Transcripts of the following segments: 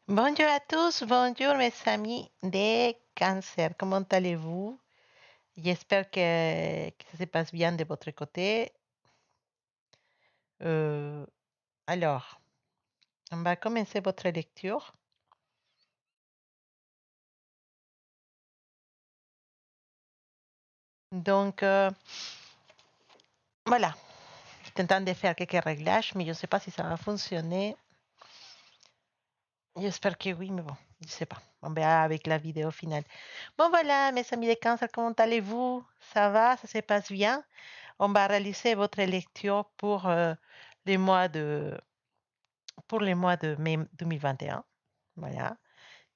Bonjour à tous, bonjour mes amis des cancers. Comment allez-vous? J'espère que ça se passe bien de votre côté. Euh, alors, on va commencer votre lecture. Donc, voilà, je t'entends de faire quelques réglages, mais je ne sais pas si ça va fonctionner. J'espère que oui, mais bon, je ne sais pas. On verra avec la vidéo finale. Bon, voilà, mes amis des cancers, comment allez-vous? Ça va? Ça se passe bien? On va réaliser votre lecture les mois de pour le mois de mai 2021. Voilà.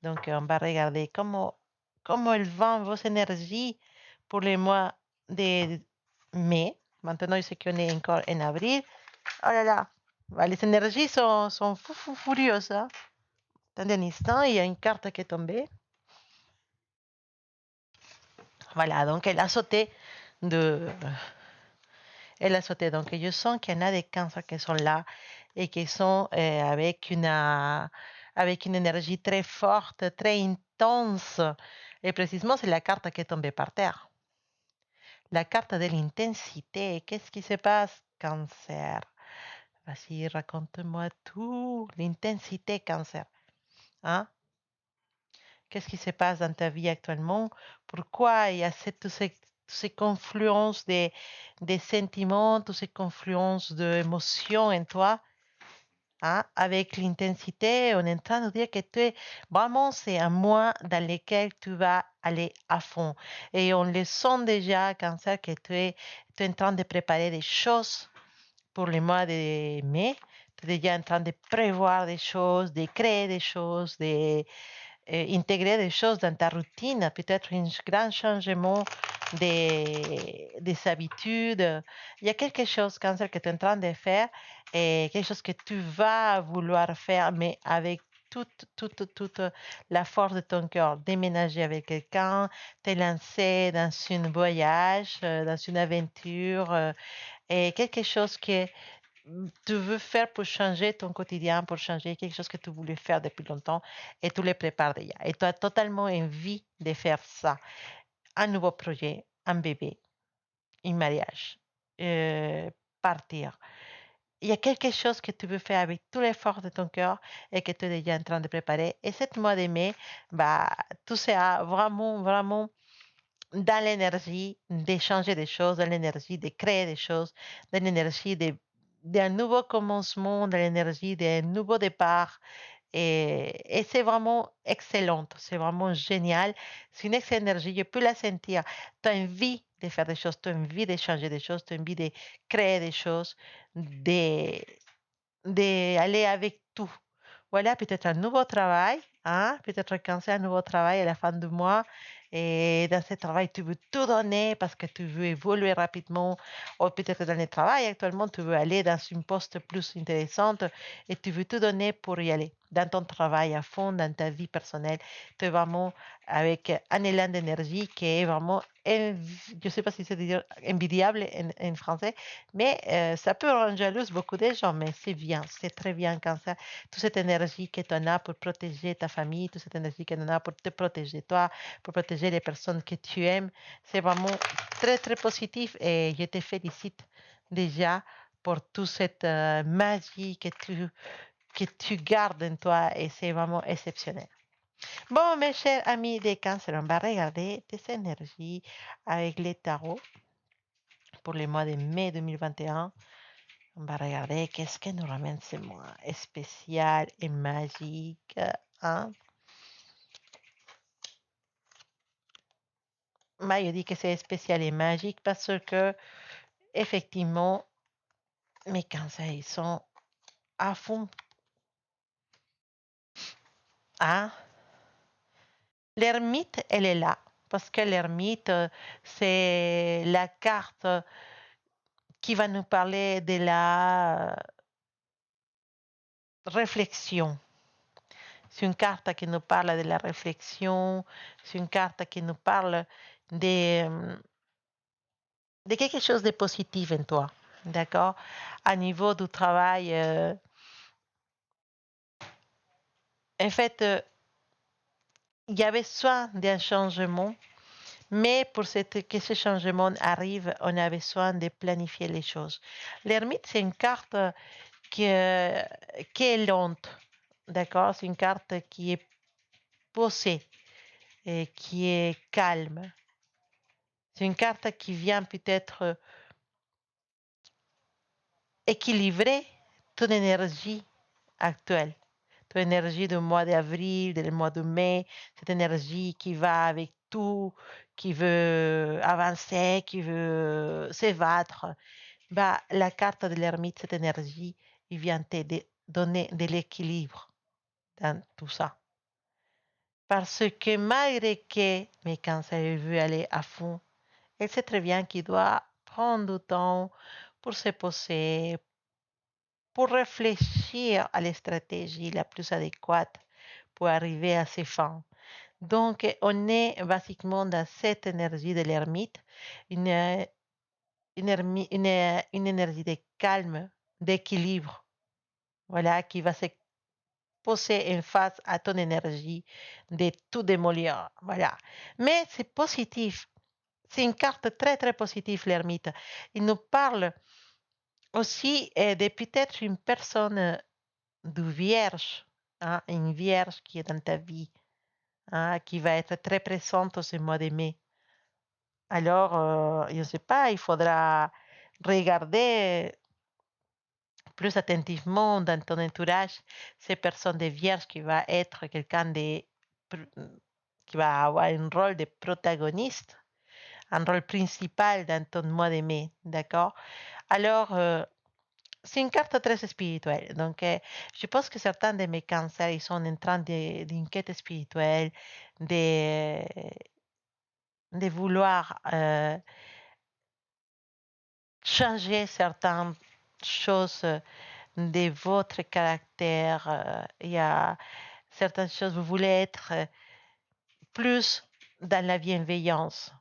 Donc, on va regarder comment elles vont vos énergies pour le mois de mai. Maintenant, je sais qu'on est encore en avril. Oh là là, bah, les énergies sont furieuses. Hein. Attendez un instant, il y a une carte qui est tombée. Voilà, donc de... elle a sauté. Donc, je sens qu'il y en a des cancers qui sont là et qui sont avec une énergie très forte, très intense. Et précisément, c'est la carte qui est tombée par terre. La carte de l'intensité. Qu'est-ce qui se passe, cancer? Vas-y, raconte-moi tout. L'intensité, cancer. Hein? Qu'est-ce qui se passe dans ta vie actuellement? Pourquoi il y a toutes ces confluences des sentiments, toutes ces confluences d'émotions en toi? Hein? Avec l'intensité, on est en train de dire que vraiment, c'est un mois dans lequel tu vas aller à fond. Et on le sent déjà, cancer, que tu es en train de préparer des choses pour le mois de mai. Tu es déjà en train de prévoir des choses, de créer des choses, intégrer des choses dans ta routine, peut-être un grand changement des habitudes. Il y a quelque chose, cancer, que tu es en train de faire et quelque chose que tu vas vouloir faire, mais avec toute la force de ton cœur. Déménager avec quelqu'un, te lancer dans un voyage, dans une aventure, et quelque chose que tu veux faire pour changer ton quotidien, pour changer quelque chose que tu voulais faire depuis longtemps et tu le prépares déjà. Et tu as totalement envie de faire ça. Un nouveau projet, un bébé, un mariage, partir. Il y a quelque chose que tu veux faire avec tout l'effort de ton cœur et que tu es déjà en train de préparer. Et cette mois de mai, bah, tout sera vraiment, vraiment dans l'énergie de changer des choses, dans l'énergie de créer des choses, dans l'énergie d'un nouveau commencement, dans l'énergie d'un nouveau départ. Et c'est vraiment excellent, c'est vraiment génial. C'est une excellente énergie, je peux la sentir. Tu as envie de faire des choses, tu as envie de changer des choses, tu as envie de créer des choses, de, d'aller avec tout. Voilà, peut-être un nouveau travail, hein? Peut-être commencer un nouveau travail à la fin du mois. Et dans ce travail, tu veux tout donner parce que tu veux évoluer rapidement. Ou peut-être dans le travail, actuellement, tu veux aller dans une poste plus intéressante et tu veux tout donner pour y aller. Dans ton travail à fond, dans ta vie personnelle, tu es vraiment avec un élan d'énergie qui est vraiment, je ne sais pas si c'est dire envidiable en français, mais ça peut rendre jalouse beaucoup de gens, mais c'est bien, c'est très bien quand ça, toute cette énergie que tu en as pour protéger ta famille, toute cette énergie que tu en as pour te protéger toi, pour protéger les personnes que tu aimes, c'est vraiment très, très positif et je te félicite déjà pour toute cette magie que tu gardes en toi et c'est vraiment exceptionnel. Bon, mes chers amis des cancers, on va regarder tes énergies avec les tarots pour le mois de mai 2021. On va regarder qu'est-ce que nous ramène ce mois spécial et magique. Hein? Moi, je dis que c'est spécial et magique parce que, effectivement, mes cancers, ils sont à fond. Hein? L'ermite, elle est là. Parce que l'ermite, c'est la carte qui va nous parler de la réflexion. C'est une carte qui nous parle de la réflexion, c'est une carte qui nous parle de, de quelque chose de positif en toi. D'accord? À niveau du travail, En fait, il y a besoin d'un changement, mais pour que ce changement arrive, on a besoin de planifier les choses. L'ermite, c'est une carte qui, euh, qui est lente, d'accord? C'est une carte qui est posée et qui est calme. C'est une carte qui vient peut-être équilibrer ton énergie actuelle, ton énergie du mois d'avril, du mois de mai, cette énergie qui va avec tout, qui veut avancer, qui veut s'évadre. Bah, la carte de l'ermite, cette énergie, il vient te donner de l'équilibre dans tout ça. Parce que malgré que mes cancers veulent aller à fond, elle sait très bien qu'il doit prendre du temps pour se poser, pour réfléchir à la stratégie la plus adéquate pour arriver à ses fins. Donc, on est basiquement dans cette énergie de l'ermite, une, une énergie de calme, d'équilibre, voilà, qui va se poser en face à ton énergie de tout démolir, voilà. Mais c'est positif. C'est une carte très, très positive, l'ermite. Il nous parle aussi de peut-être une personne du vierge, hein, une vierge qui est dans ta vie, hein, qui va être très présente ce mois de mai. Alors, je ne sais pas, il faudra regarder plus attentivement dans ton entourage ces personnes de vierge qui va être quelqu'un de qui va avoir un rôle de protagoniste, un rôle principal dans ton mois de mai, d'accord? Alors, c'est une carte très spirituelle. Donc, je pense que certains de mes cancers, ils sont en train d'une quête spirituelle, de, de vouloir changer certaines choses de votre caractère. Il y a certaines choses, vous voulez être plus dans la bienveillance.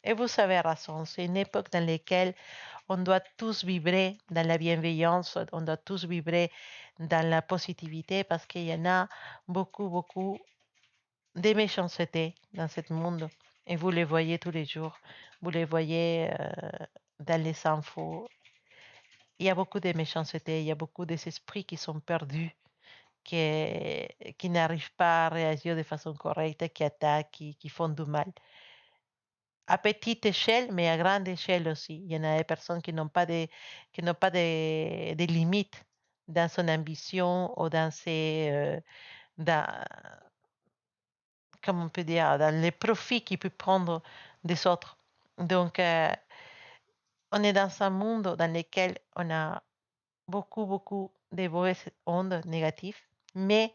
Et vous avez raison, c'est une époque dans laquelle on doit tous vibrer dans la bienveillance, on doit tous vibrer dans la positivité parce qu'il y en a beaucoup, beaucoup de méchanceté dans ce monde. Et vous les voyez tous les jours, vous les voyez dans les infos. Il y a beaucoup de méchanceté, il y a beaucoup d'esprits qui sont perdus, qui n'arrivent pas à réagir de façon correcte, qui attaquent, qui font du mal. À petite échelle, mais à grande échelle aussi. Il y en a des personnes qui n'ont pas de limites dans son ambition ou dans dans, comment on peut dire, dans les profits qu'il peut prendre des autres. Donc, on est dans un monde dans lequel on a beaucoup, beaucoup de mauvaises ondes négatives, mais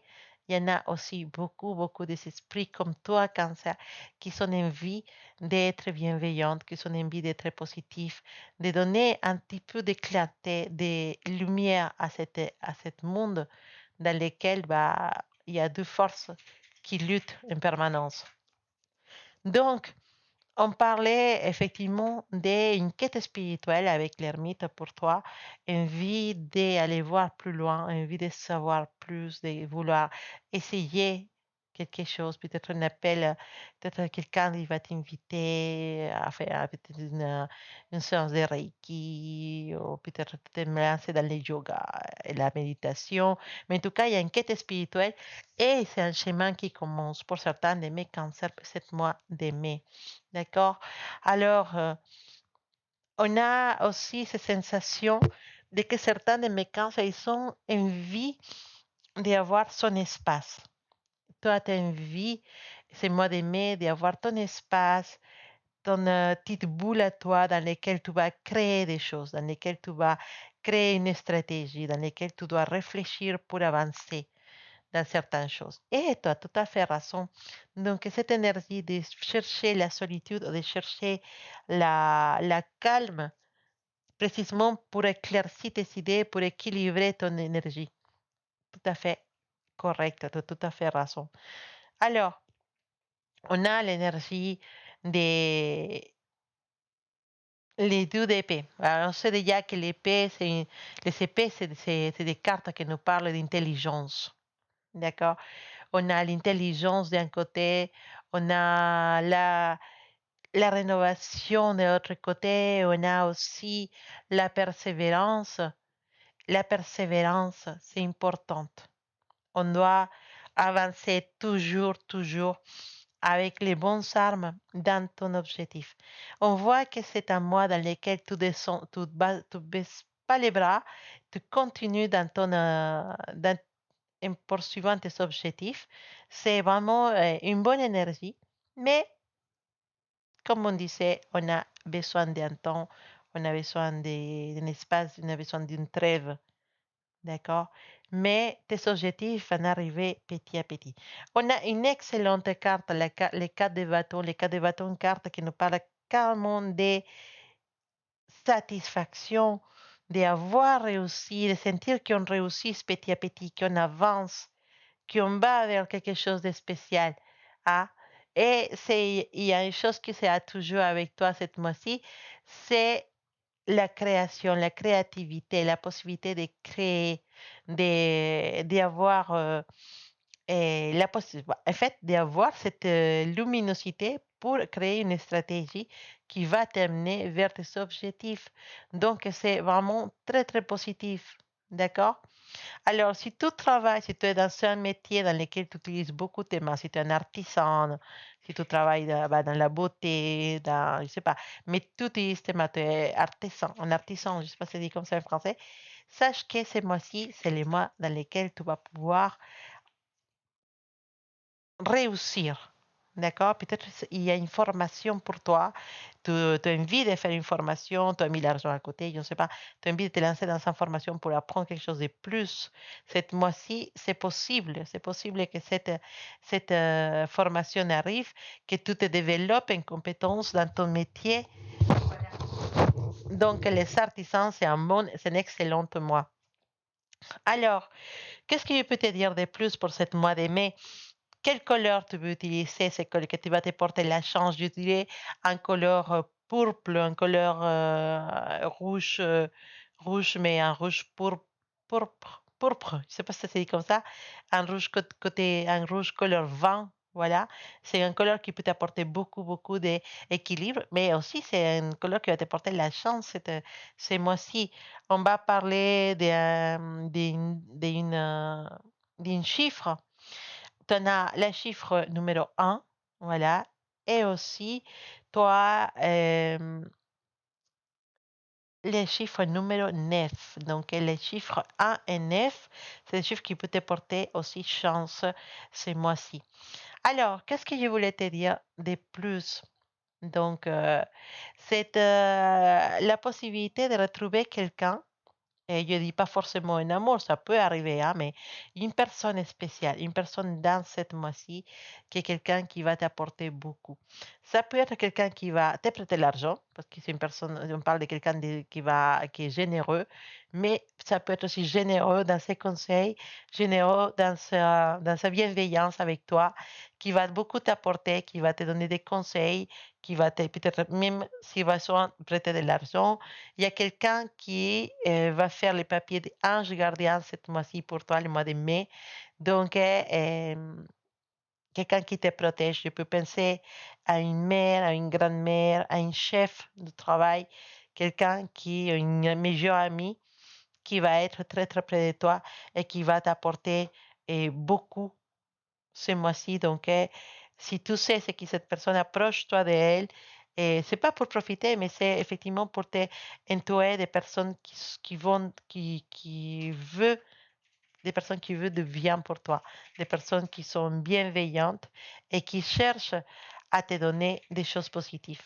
il y en a aussi beaucoup, beaucoup d'esprits comme toi, Cancer, qui sont envie d'être bienveillantes, qui sont envie d'être positifs, de donner un petit peu de clarté, de lumière à cet monde dans lequel bah, il y a deux forces qui luttent en permanence. Donc, on parlait effectivement d'une quête spirituelle avec l'ermite pour toi, envie d'aller voir plus loin, envie de savoir plus, de vouloir essayer quelque chose, peut-être un appel, peut-être quelqu'un qui va t'inviter à faire peut-être une séance de Reiki, ou peut-être te lancer dans le yoga et la méditation. Mais en tout cas, il y a une quête spirituelle et c'est un chemin qui commence pour certains de mes cancers, cette mois de mai. D'accord? Alors, on a aussi cette sensation de que certains de mes cancers, ils ont envie d'avoir son espace. Toi, tu as envie, c'est moi d'aimer, d'avoir ton espace, ton petite boule à toi dans laquelle tu vas créer des choses, dans laquelle tu vas créer une stratégie, dans laquelle tu dois réfléchir pour avancer dans certaines choses. Et tu as tout à fait raison. Donc, cette énergie de chercher la solitude, de chercher la calme, précisément pour éclaircir tes idées, pour équilibrer ton énergie. Tout à fait correct, tu as tout à fait raison. Alors, on a l'énergie des les deux d'épée. Alors, on sait déjà que l'épée, les épées, c'est des cartes qui nous parlent d'intelligence. d'accord? On a l'intelligence d'un côté, on a la rénovation de l'autre côté, on a aussi la persévérance. La persévérance, c'est important. On doit avancer toujours, toujours avec les bonnes armes dans ton objectif. On voit que c'est un mois dans lequel tu descends, tu baisses pas les bras, tu continues en poursuivant tes objectifs. C'est vraiment une bonne énergie, mais comme on disait, on a besoin d'un temps, on a besoin d'un espace, on a besoin d'une trêve. D'accord? Mais tes objectifs vont arriver petit à petit. On a une excellente carte, les cartes de bâton. Les cartes de bâton, une carte qui nous parle carrément de satisfaction, d'avoir réussi, de sentir qu'on réussit petit à petit, qu'on avance, qu'on va vers quelque chose de spécial. Ah, et il y a une chose qui sera toujours avec toi cette mois-ci, c'est la création, la créativité, la possibilité de créer, d'avoir en fait, d'avoir cette luminosité pour créer une stratégie qui va t'amener vers tes objectifs. Donc, c'est vraiment très, très positif. D'accord? Alors, si tu travailles, si tu es dans un métier dans lequel tu utilises beaucoup tes mains, si tu es un artisan, si tu travailles dans la beauté, dans, je sais pas, mais tu utilises tes mains, tu es artisan, un artisan, je sais pas si c'est dit comme ça en français, sache que ces mois-ci, c'est les mois dans lesquels tu vas pouvoir réussir. D'accord? Peut-être il y a une formation pour toi. Tu as envie de faire une formation, tu as mis l'argent à côté, je ne sais pas. Tu as envie de te lancer dans une formation pour apprendre quelque chose de plus. Cette mois-ci, c'est possible. C'est possible que cette formation arrive, que tu te développes en compétences dans ton métier. Donc, les artisans, c'est un excellent mois. Alors, qu'est-ce que je peux te dire de plus pour ce mois de mai? Quelle couleur tu veux utiliser? C'est que tu vas te porter la chance. Je dirais un couleur pourpre, un couleur rouge, rouge, mais un rouge pourpre. Je ne sais pas si ça se dit comme ça. Un rouge un rouge couleur vin. Voilà, c'est un couleur qui peut t'apporter beaucoup, beaucoup d'équilibre, mais aussi c'est un couleur qui va t'apporter la chance ce mois-ci. On va parler d'un chiffre. Tu en as le chiffre numéro un, voilà, et aussi toi, le chiffre numéro 9. Donc, les chiffres un et 9, c'est des chiffres qui peuvent te porter aussi chance ce mois-ci. Alors, qu'est-ce que je voulais te dire de plus? Donc, c'est la possibilité de retrouver quelqu'un. Et je dis pas forcément un amour, ça peut arriver, hein, mais une personne spéciale, une personne dans cette mois-ci, qui est quelqu'un qui va t'apporter beaucoup. Ça peut être quelqu'un qui va te prêter l'argent, parce que c'est une personne, on parle de quelqu'un qui est généreux, mais ça peut être aussi généreux dans ses conseils, généreux dans sa bienveillance avec toi, qui va beaucoup t'apporter, qui va te donner des conseils, qui va peut-être même s'il va soit prêter de l'argent, il y a quelqu'un qui va faire les papiers d'ange gardien cette mois-ci pour toi, le mois de mai. Donc, quelqu'un qui te protège. Je peux penser à une mère, à une grand-mère, à un chef de travail, quelqu'un qui est une meilleure amie qui va être très, très près de toi et qui va t'apporter beaucoup ce mois-ci. Donc, si tu sais ce que cette personne approche-toi d'elle. Et c'est pas pour profiter, mais c'est effectivement pour te entourer des personnes qui veulent, des personnes qui veulent de bien pour toi, des personnes qui sont bienveillantes et qui cherchent à te donner des choses positives.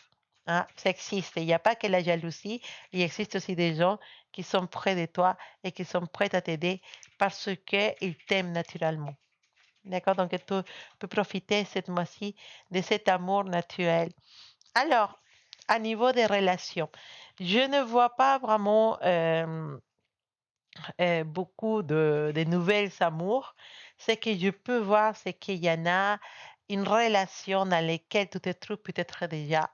Hein. Ça existe. Il n'y a pas que la jalousie, il existe aussi des gens qui sont près de toi et qui sont prêts à t'aider parce qu'ils t'aiment naturellement. D'accord? Donc, tu peux profiter cette mois-ci de cet amour naturel. Alors, à niveau des relations, je ne vois pas vraiment beaucoup de nouvelles amours. Ce que je peux voir, c'est qu'il y en a une relation dans laquelle tu te trouves peut-être déjà.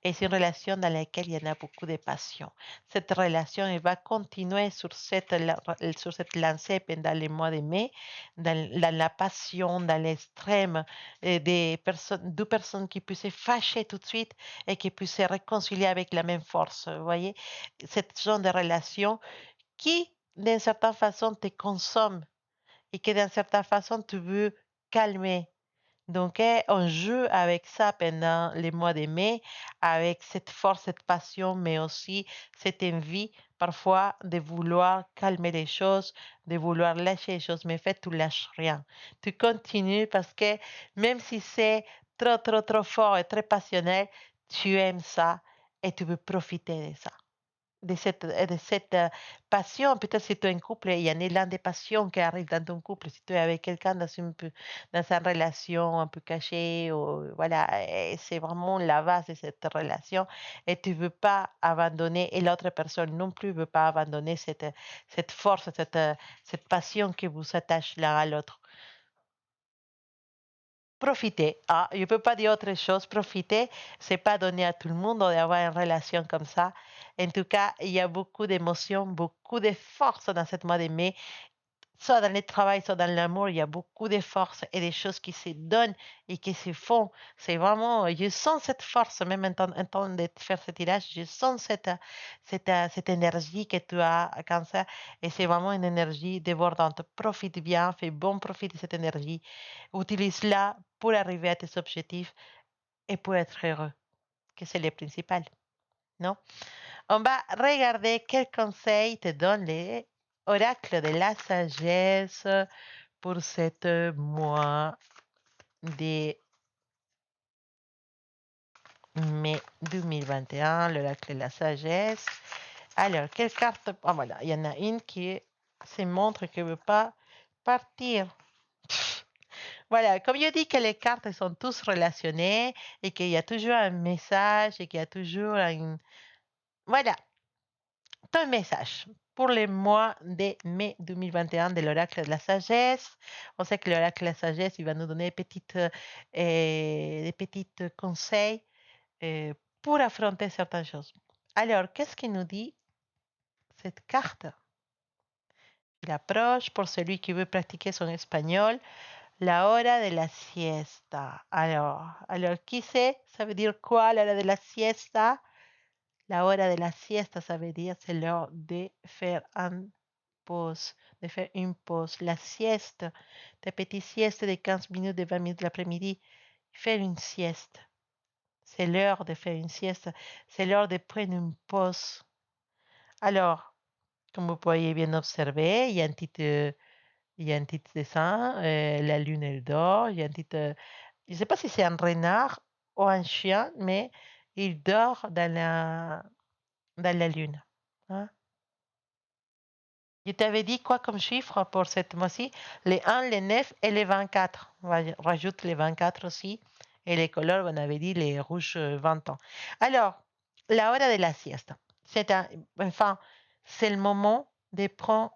et c'est une relation dans laquelle il y en a beaucoup de passion. Cette relation, elle va continuer sur cette lancée pendant les mois de mai, dans la passion, dans l'extrême, deux personnes qui puissent se fâcher tout de suite et qui puissent se réconcilier avec la même force. Vous voyez, cette genre de relation qui, d'une certaine façon, te consomme et que d'une certaine façon, tu veux calmer. Donc, on joue avec ça pendant les mois de mai, avec cette force, cette passion, mais aussi cette envie parfois de vouloir calmer les choses, de vouloir lâcher les choses, mais en fait, tu lâches rien. Tu continues parce que même si c'est trop, trop, trop fort et très passionnel, tu aimes ça et tu veux profiter de ça. De cette passion, peut-être si tu es en couple, il y a un élan de passion qui arrive dans ton couple. Si tu es avec quelqu'un dans une relation un peu cachée, ou, voilà, c'est vraiment la base de cette relation et tu veux pas abandonner, et l'autre personne non plus veut pas abandonner cette force, cette passion qui vous attache l'un à l'autre. Profitez. Ah, je ne peux pas dire autre chose. Profitez. C'est pas donné à tout le monde d'avoir une relation comme ça. En tout cas, il y a beaucoup d'émotions, beaucoup de force dans cette mois de mai. Soit dans le travail, soit dans l'amour, il y a beaucoup de force et des choses qui se donnent et qui se font. C'est vraiment, je sens cette force, même en train de faire ce tirage, je sens cette énergie que tu as à Cancer, et c'est vraiment une énergie débordante. Profite bien, fais bon profit de cette énergie. Utilise-la pour arriver à tes objectifs et pour être heureux, que c'est le principal, non? On va regarder quel conseil te donne les oracles de la sagesse pour cette mois de mai 2021, l'oracle de la sagesse. Alors, quelle carte? Ah, voilà, il y en a une qui se montre qu'elle ne veut pas partir. Voilà, comme je dis que les cartes sont tous relationnées et qu'il y a toujours un message et qu'il y a toujours un... Voilà, ton message pour les mois de mai 2021 de l'oracle de la sagesse. On sait que l'oracle de la sagesse, il va nous donner des petites conseils pour affronter certaines choses. Alors, qu'est-ce qu'il nous dit cette carte? Il approche pour celui qui veut pratiquer son espagnol. La hora de la siesta. Alors, qui sait? Ça veut dire quoi, la hora de la siesta? La hora de la siesta, ça veut dire c'est l'heure de faire un pause, de faire une pause. La sieste, ta petite sieste de 15 minutes, de 20 minutes l'après-midi, faire une sieste. C'est l'heure de faire une sieste. C'est l'heure de prendre une pause. Alors, comme vous pourriez bien observer, il y a un petit dessin. La lune, elle dort. Il y a un petit, je ne sais pas si c'est un renard ou un chien, mais il dort dans la lune. Hein. Je t'avais dit quoi comme chiffre pour cette mois-ci? Les 1, les 9 et les 24. Rajoute les 24 aussi. Et les couleurs, on avait dit les rouges 20 ans. Alors, la hora de la siesta. Enfin, c'est le moment de prendre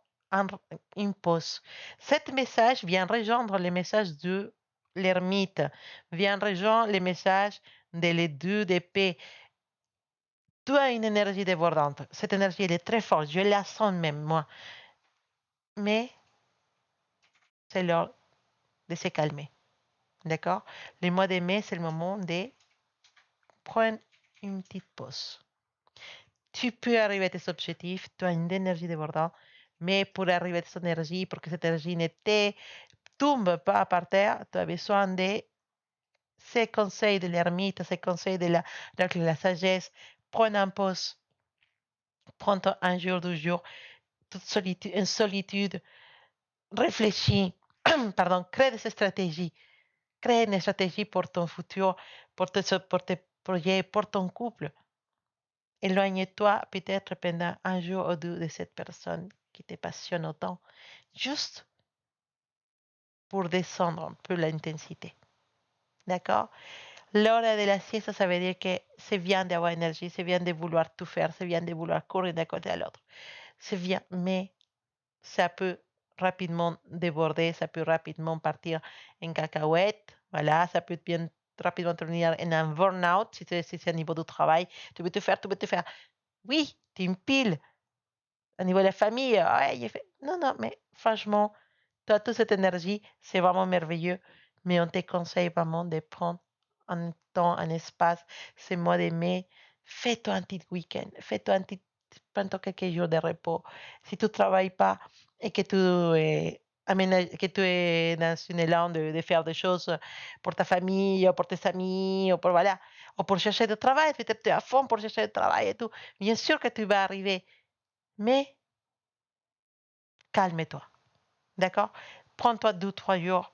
une pause. Cet message vient rejoindre les messages de l'ermite, vient rejoindre les messages de les deux d'épée. Tu as une énergie débordante. Cette énergie, elle est très forte. Je la sens même, moi. Mais c'est l'heure de se calmer. D'accord? Le mois de mai, c'est le moment de prendre une petite pause. Tu peux arriver à tes objectifs, tu as une énergie débordante, mais pour arriver à cette énergie, pour que cette énergie ne te tombe pas par terre, tu as besoin de ces conseils de l'ermite, ces conseils de la sagesse. Prends une pause, prends un jour, 2 jours, toute solitude, en solitude, réfléchis, pardon, crée des stratégies. Crée une stratégie pour ton futur, pour tes projets, pour ton couple. Éloigne-toi peut-être pendant un jour ou deux de cette personne qui te passionne autant, juste pour descendre un peu l'intensité. D'accord? L'heure de la sieste, ça veut dire que c'est bien d'avoir énergie, c'est bien de vouloir tout faire, c'est bien de vouloir courir d'un côté à l'autre. C'est bien, mais ça peut rapidement déborder, ça peut rapidement partir en cacahuète. Voilà, ça peut bien rapidement devenir en un burn-out si c'est au niveau du travail. Tu veux tout faire, tu veux tout faire. Oui, tu es une pile. Au niveau de la famille, ouais, il fait... Non, non, mais franchement, tu as toute cette énergie, c'est vraiment merveilleux. Mais on te conseille vraiment de prendre un temps, un espace, ce mois de mai. Fais-toi un petit week-end, fais-toi un petit, prends-toi quelques jours de repos. Si tu ne travailles pas et que que tu es dans une élan de faire des choses pour ta famille, ou pour tes amis, ou pour, voilà, ou pour chercher du travail, peut-être tu es à fond pour chercher du travail et tout. Bien sûr que tu vas arriver, mais calme-toi, d'accord? Prends-toi 2, 3 jours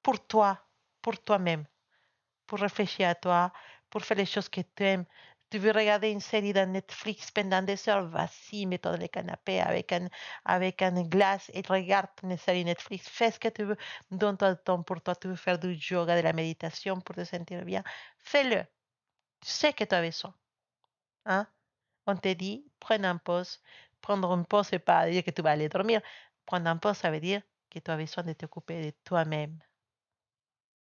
pour toi, pour toi-même, pour réfléchir à toi, pour faire les choses que tu aimes. Tu veux regarder une série dans Netflix pendant des heures, vas-y, mets-toi dans le canapé avec un glace et regarde une série Netflix. Fais ce que tu veux. Donne-toi le temps pour toi. Tu veux faire du yoga, de la méditation pour te sentir bien. Fais-le. Tu sais que tu as besoin. Hein? On te dit, prends une pause. Prendre une pause, c'est pas dire que tu vas aller dormir. Prendre une pause, ça veut dire que tu as besoin de t'occuper de toi-même.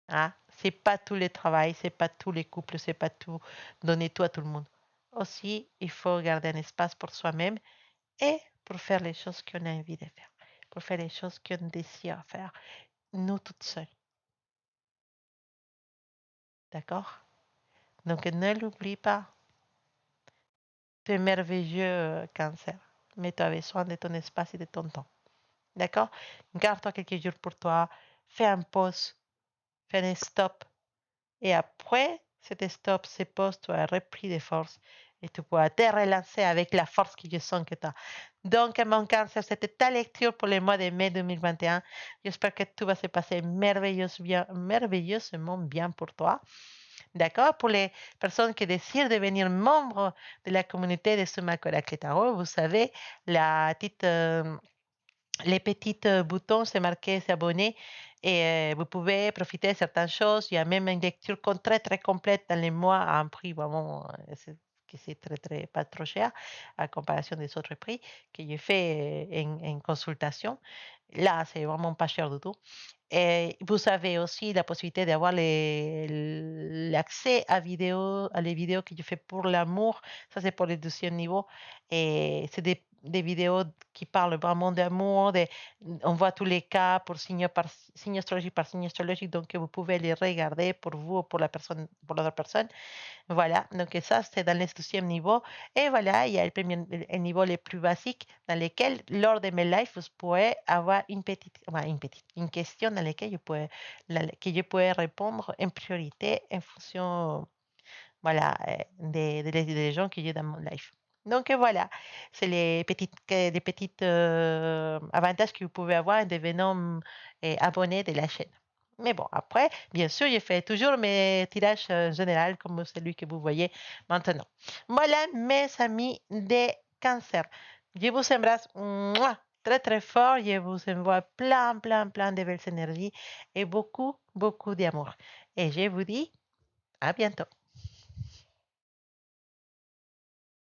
Hein? C'est pas tout le travail, c'est pas tous les couples, c'est pas tout donner tout à tout le monde. Aussi, il faut garder un espace pour soi-même et pour faire les choses qu'on a envie de faire, pour faire les choses qu'on désire faire, nous toutes seules. D'accord? Donc ne l'oublie pas. Tu es merveilleux, cancer, mais tu as besoin de ton espace et de ton temps. D'accord? Garde-toi quelques jours pour toi, fais un pause, fais un stop. Et après cet stop, ce pause, tu as repris des forces et tu pourras te relancer avec la force que je sens que tu as. Donc, mon cancer, c'était ta lecture pour le mois de mai 2021. J'espère que tout va se passer merveilleusement bien pour toi. D'accord? Pour les personnes qui désirent devenir membres de la communauté de Sumac Oracle Tarot, vous savez, les petits boutons, c'est marqué s'abonner et vous pouvez profiter de certaines choses. Il y a même une lecture très, très complète dans les mois à un prix vraiment que c'est très, très, pas trop cher à comparaison des autres prix que j'ai fait en consultation. Là, c'est vraiment pas cher du tout. Et vous avez aussi la possibilité d'avoir l'accès à les vidéos que je fais pour l'amour. Ça, c'est pour le deuxième niveau. Et c'est des vidéos qui parlent vraiment d'amour. On voit tous les cas pour signe astrologique par signe astrologique. Donc, vous pouvez les regarder pour vous ou pour la personne, pour l'autre personne. Voilà, donc ça, c'est dans le deuxième niveau. Et voilà, il y a le niveau le plus basique dans lequel, lors de mes lives, vous pourrez avoir une question dans laquelle que je pourrais répondre en priorité en fonction, voilà, des gens qui j'ai dans mon live. Donc voilà, c'est les petites avantages que vous pouvez avoir en devenant abonné de la chaîne. Mais bon, après, bien sûr, je fais toujours mes tirages généraux comme celui que vous voyez maintenant. Voilà, mes amis des cancers. Je vous embrasse mouah, très très fort. Je vous envoie plein, plein, plein de belles énergies et beaucoup, beaucoup d'amour. Et je vous dis à bientôt.